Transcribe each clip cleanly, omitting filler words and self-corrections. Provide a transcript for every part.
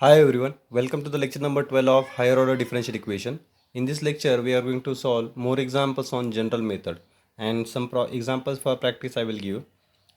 Hi everyone, welcome to the lecture number 12 of higher order differential equation. In this lecture, we are going to solve more examples on general method and some examples for practice I will give.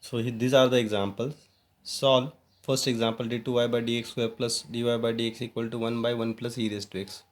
So these are the examples. Solve first example d2y by dx square plus dy by dx equal to 1 by 1 plus e raised to x.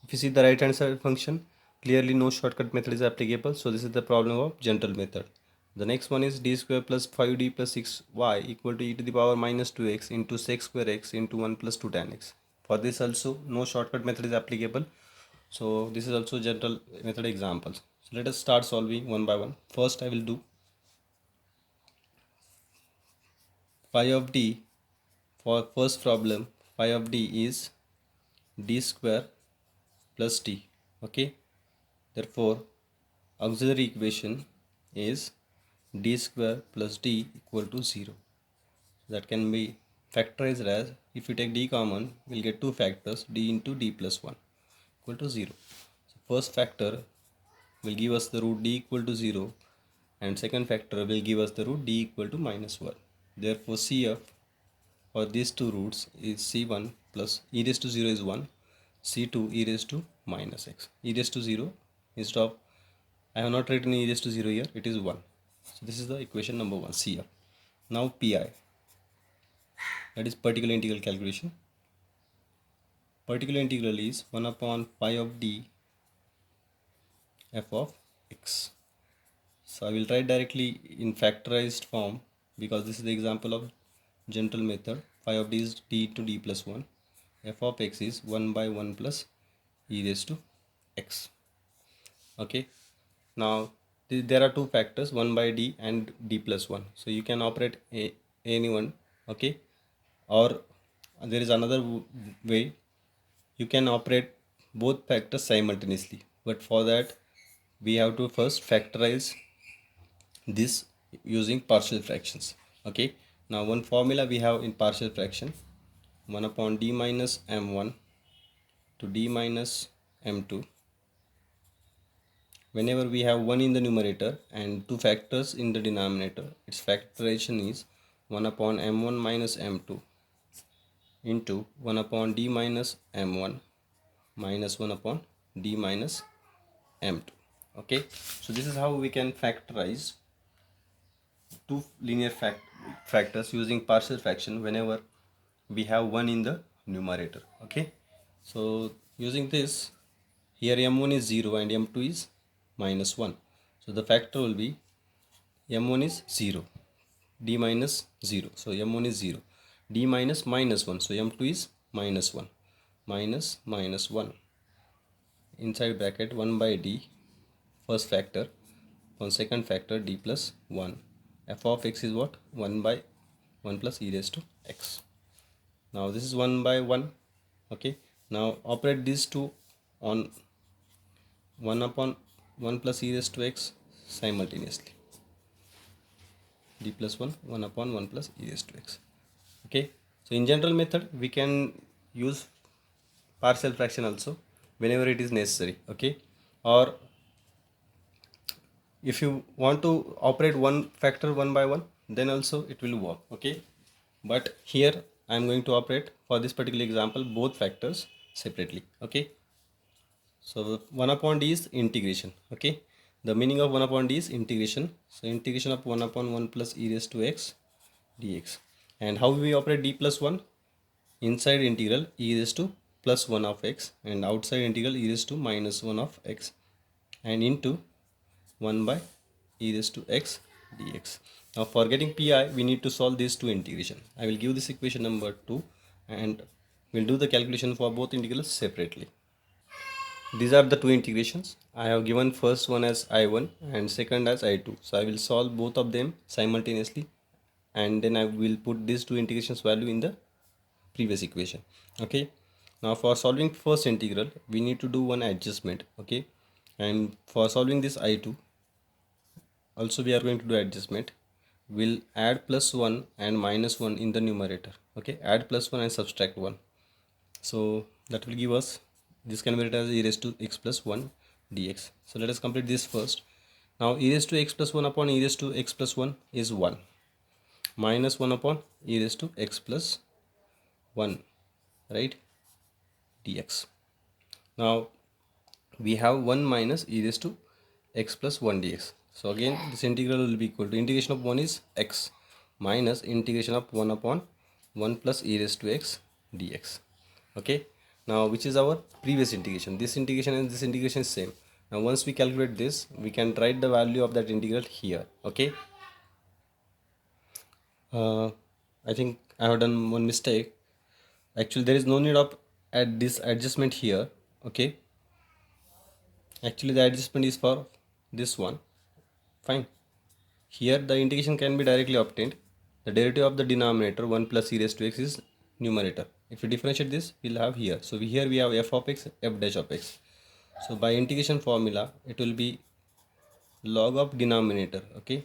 If you see the right hand side function, clearly no shortcut method is applicable. So this is the problem of general method. The next one is d square plus 5d plus 6y equal to e to the power minus 2x into sec square x into 1 plus 2 tan x. For this also no shortcut method is applicable. So this is also general method examples. So let us start solving one by one. First I will do phi of d. For first problem, phi of d is d square plus d. Okay. Therefore, auxiliary equation is d square plus d equal to 0. That can be factorized as, if you take d common, we'll get two factors, d into d plus 1 equal to 0. So first factor will give us the root d equal to 0 and second factor will give us the root d equal to minus 1. Therefore, CF for these two roots is C1 plus e raised to 0 is 1, C2 e raised to minus x. E raised to 0, instead of, I have not written e raised to 0 here, it is 1. So this is the equation number 1, CF. Now PI, that is particular integral calculation. Particular integral is 1 upon pi of d f of x. So I will write directly in factorized form because this is the example of general method. Phi of d is d to d plus 1. F of x is 1 by 1 plus e raised to x. Okay. Now there are two factors, 1 by d and d plus 1. So you can operate any one. Okay. Or there is another way, you can operate both factors simultaneously, but for that we have to first factorize this using partial fractions. Okay, now one formula we have in partial fraction, 1 upon d minus m1 to d minus m2. Whenever we have 1 in the numerator and two factors in the denominator, its factorization is 1 upon m1 minus m2 into 1 upon d minus m1 minus 1 upon d minus m2. Okay, so this is how we can factorize two linear factors using partial fraction whenever we have one in the numerator. Okay, so using this, here m1 is 0 and m2 is minus 1, so the factor will be m1 is 0, d minus 0, so m1 is 0, d minus minus 1, so m2 is minus 1, minus minus 1, inside bracket 1 by d first factor, on second factor d plus 1. F of x is what? 1 by 1 plus e raised to x. Now this is 1 by 1. Okay, now operate these two on 1 upon 1 plus e raised to x simultaneously. D plus 1, 1 upon 1 plus e raised to x. Okay, so in general method we can use partial fraction also whenever it is necessary. Okay, or if you want to operate one factor one by one, then also it will work. Okay, but here I am going to operate for this particular example both factors separately. Okay, so 1 upon d is integration. Okay, the meaning of 1 upon d is integration. So integration of 1 upon 1 plus e raised to x dx. And how we operate d plus 1? Inside integral e raised to plus 1 of x and outside integral e raised to minus 1 of x and into 1 by e raised to x dx. Now for getting pi, we need to solve these two integration. I will give this equation number 2 and we'll do the calculation for both integrals separately. These are the two integrations. I have given first one as I1 and second as I2. So I will solve both of them simultaneously and then I will put these two integrations value in the previous equation. Okay, now for solving first integral we need to do one adjustment. Okay, and for solving this I2 also we are going to do adjustment. We'll add plus 1 and minus 1 in the numerator. Okay, add plus 1 and subtract 1, so that will give us, this can be written as e raised to x plus 1 dx. So let us complete this first. Now e raised to x plus 1 upon e raised to x plus 1 is 1, minus 1 upon e raised to x plus 1 right, dx. Now we have 1 minus e raised to x plus 1 dx. So again this integral will be equal to integration of 1 is x minus integration of 1 upon 1 plus e raised to x dx. Okay, now which is our previous integration. This integration and this integration is same. Now once we calculate this, we can write the value of that integral here. Okay, I think I have done one mistake. Actually there is no need of add this adjustment here. Okay, actually the adjustment is for this one. Fine. Here the integration can be directly obtained. The derivative of the denominator 1 plus e raised to x is numerator. If we differentiate this, we'll have here. So here we have f of x, f dash of x. So by integration formula, it will be log of denominator. Okay.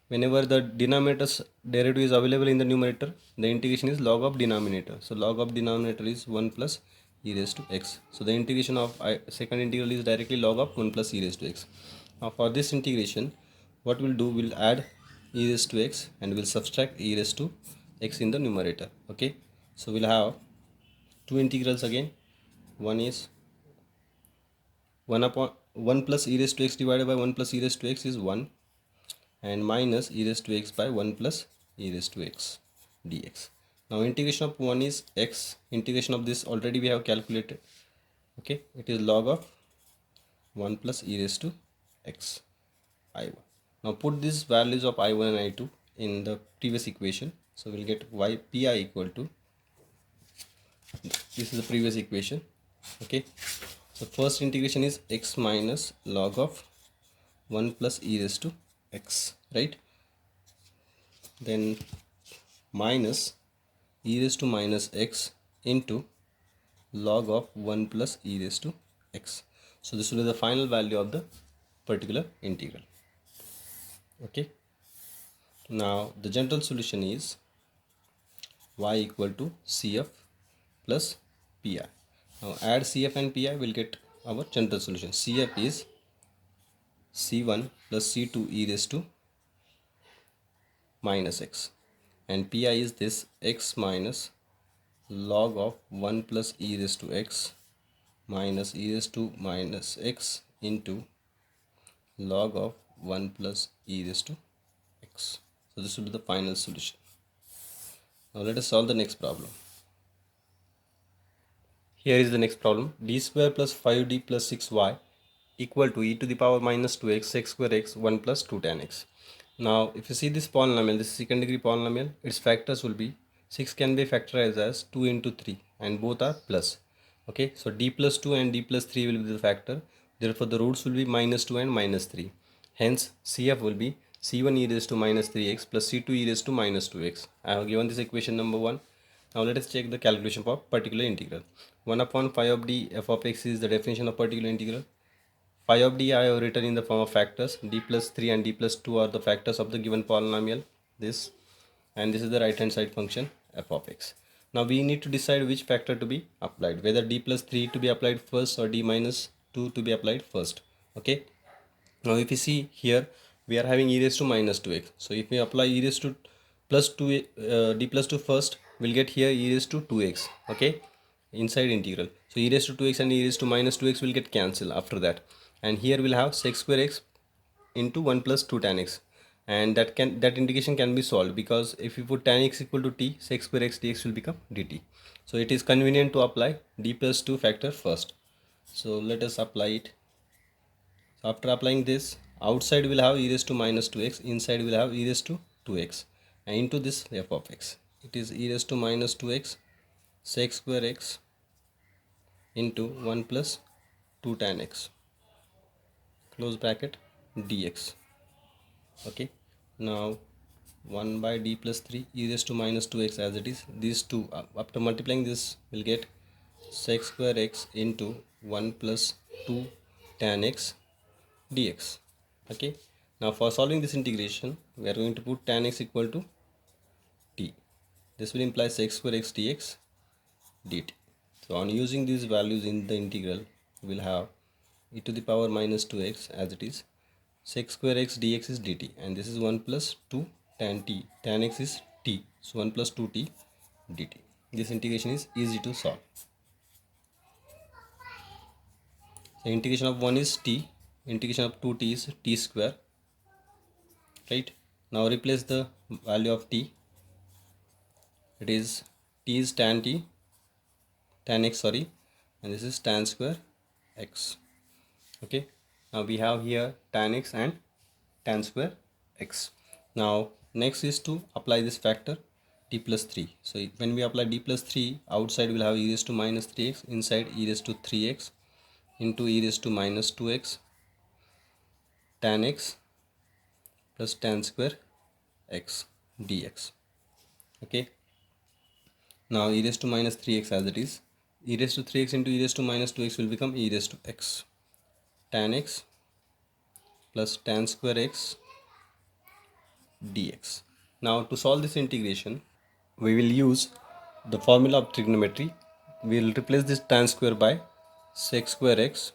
Whenever the denominator's derivative is available in the numerator, the integration is log of denominator. So log of denominator is 1 plus e raised to x. So the integration of second integral is directly log of 1 plus e raised to x. Now for this integration, what we'll do, we'll add e raised to x and we'll subtract e raised to x in the numerator. Okay, so we'll have two integrals again. One is 1 upon 1 plus e raised to x divided by 1 plus e raised to x is 1, and minus e raised to x by 1 plus e raised to x dx. Now integration of 1 is x, integration of this already we have calculated. Okay, it is log of 1 plus e raised to x I1. Now put these values of I1 and I2 in the previous equation. So we'll get y pi equal to, this is the previous equation. Okay, so first integration is x minus log of 1 plus e raised to x, right? Then minus e raised to minus x into log of 1 plus e raised to x. So this will be the final value of the particular integral. Okay, now the general solution is y equal to cf plus pi. Now add cf and pi, will get our general solution. Cf is c1 plus c2 e raised to minus x, and pi is this x minus log of 1 plus e raised to x minus e raised to minus x into log of 1 plus e raised to x. So this will be the final solution. Now let us solve the next problem. Here is the next problem. D square plus 5d plus 6y equal to e to the power minus 2x x square x 1 plus 2 tan x. Now if you see this polynomial, this second degree polynomial, its factors will be 6 can be factorized as 2 into 3 and both are plus. Okay, so d plus 2 and d plus 3 will be the factor. Therefore the roots will be minus 2 and minus 3. Hence CF will be c1 e raised to minus 3x plus c2 e raised to minus 2x. I have given this equation number 1. Now let us check the calculation for particular integral. 1 upon phi of d f of x is the definition of particular integral. Phi of d I have written in the form of factors. D plus 3 and d plus 2 are the factors of the given polynomial. This, and this is the right hand side function f of x. Now we need to decide which factor to be applied, whether d plus 3 to be applied first or d minus 2 to be applied first. Okay. Now if you see here, we are having e raised to minus 2x. So if we apply e raised to plus 2 d plus 2 first, we'll get here e raised to 2x. Okay, inside integral. So e raised to 2x and e raised to minus 2x will get cancelled after that. And here we'll have sec square x into 1 plus 2 tan x. And that integration can be solved, because if you put tan x equal to t, sec square x dx will become dt. So it is convenient to apply d plus 2 factor first. So let us apply it. So after applying this, outside will have e raised to minus 2x, inside will have e raised to 2x, and into this f of x. It is e raised to minus 2x sec square x into 1 plus 2 tan x, close bracket, dx. Okay, now 1 by d plus 3 e raised to minus 2x as it is. These two, after multiplying this, will get sec square x into 1 plus 2 tan x dx. Okay, now for solving this integration, we are going to put tan x equal to t. This will imply sec square x dx dt. So on using these values in the integral, we will have e to the power minus 2x as it is. Sec square x dx is dt, and this is 1 plus 2 tan t. Tan x is t, so 1 plus 2t dt. this integration is easy to solve. The integration of 1 is t, integration of 2t is t square, right? Now replace the value of t. It is t is tan x, sorry, and this is tan square x. Okay, now we have here tan x and tan square x. Now next is to apply this factor d plus 3. So when we apply d plus 3, outside we'll have e raised to minus 3x, inside e raised to 3x into e raised to minus 2x tan x plus tan square x dx. Okay, now e raised to minus 3x as it is, e raised to 3x into e raised to minus 2x will become e raised to x tan x plus tan square x dx. Now to solve this integration, we will use the formula of trigonometry. We will replace this tan square by sec square x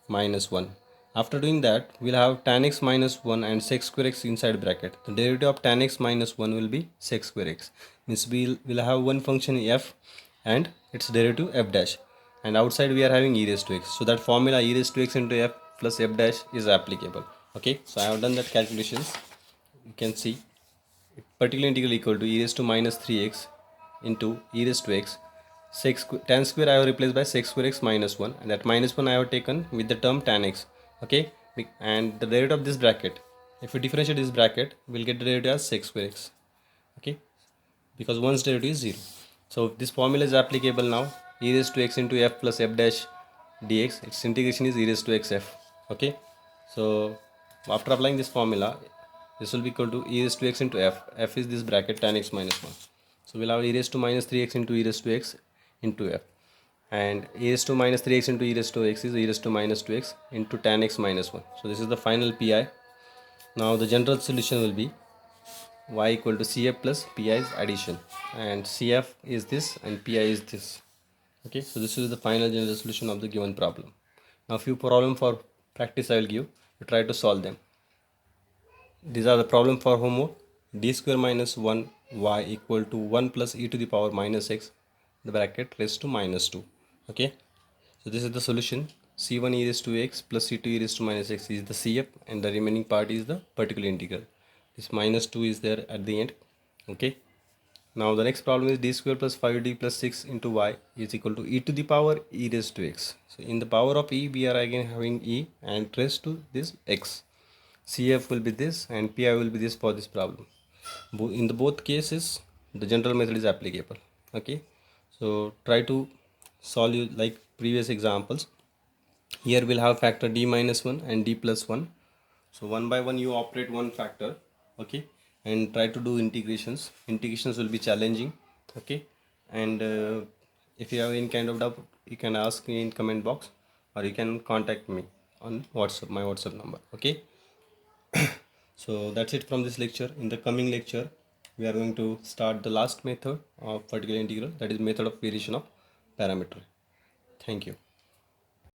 minus 1. After doing that, we will have tan x minus 1 and sec square x inside bracket. The derivative of tan x minus 1 will be sec square x. Means we will have one function f and its derivative f dash. And outside we are having e raised to x. So that formula e raised to x into f plus f dash is applicable. Okay, so I have done that calculations. You can see particular integral equal to e raised to minus 3x into e raised to x tan square I have replaced by sec square x minus 1, and that minus 1 I have taken with the term tan x. Okay, and the derivative of this bracket, if we differentiate this bracket, we'll get the derivative as sec square x. Okay, because one's derivative is 0. So this formula is applicable now. E raised to x into f plus f dash dx, its integration is e raised to x f. Okay, so after applying this formula, this will be equal to e raised to x into f. F is this bracket tan x minus 1. So we'll have e raised to minus 3x into e raised to x into f. And e raised to minus 3x into e raised to x is e raised to minus 2x into tan x minus 1. So this is the final pi. Now the general solution will be y equal to cf plus pi's addition, and cf is this and pi is this. Okay, so this is the final general solution of the given problem. Now few problem for practice I will give. You try to solve them. These are the problem for homework. D square minus 1 y equal to 1 plus e to the power minus x, the bracket raised to minus 2. Okay, so this is the solution. C1 e raised to x plus C2 e raised to minus x is the CF, and the remaining part is the particular integral. This minus 2 is there at the end. Okay, now the next problem is d square plus 5d plus 6 into y is equal to e to the power e raised to x. So in the power of e, we are again having e and raised to this x. CF will be this and pi will be this for this problem. In the both cases, the general method is applicable. Okay, so try to solve you like previous examples. Here we'll have factor d minus 1 and d plus 1. So one by one you operate one factor. Okay, and try to do integrations. Integrations will be challenging. Okay, and if you have any kind of doubt, you can ask me in comment box, or you can contact me on WhatsApp, my WhatsApp number. Okay, so that's it from this lecture. In the coming lecture, we are going to start the last method of particular integral, that is method of variation of parameter. Thank you.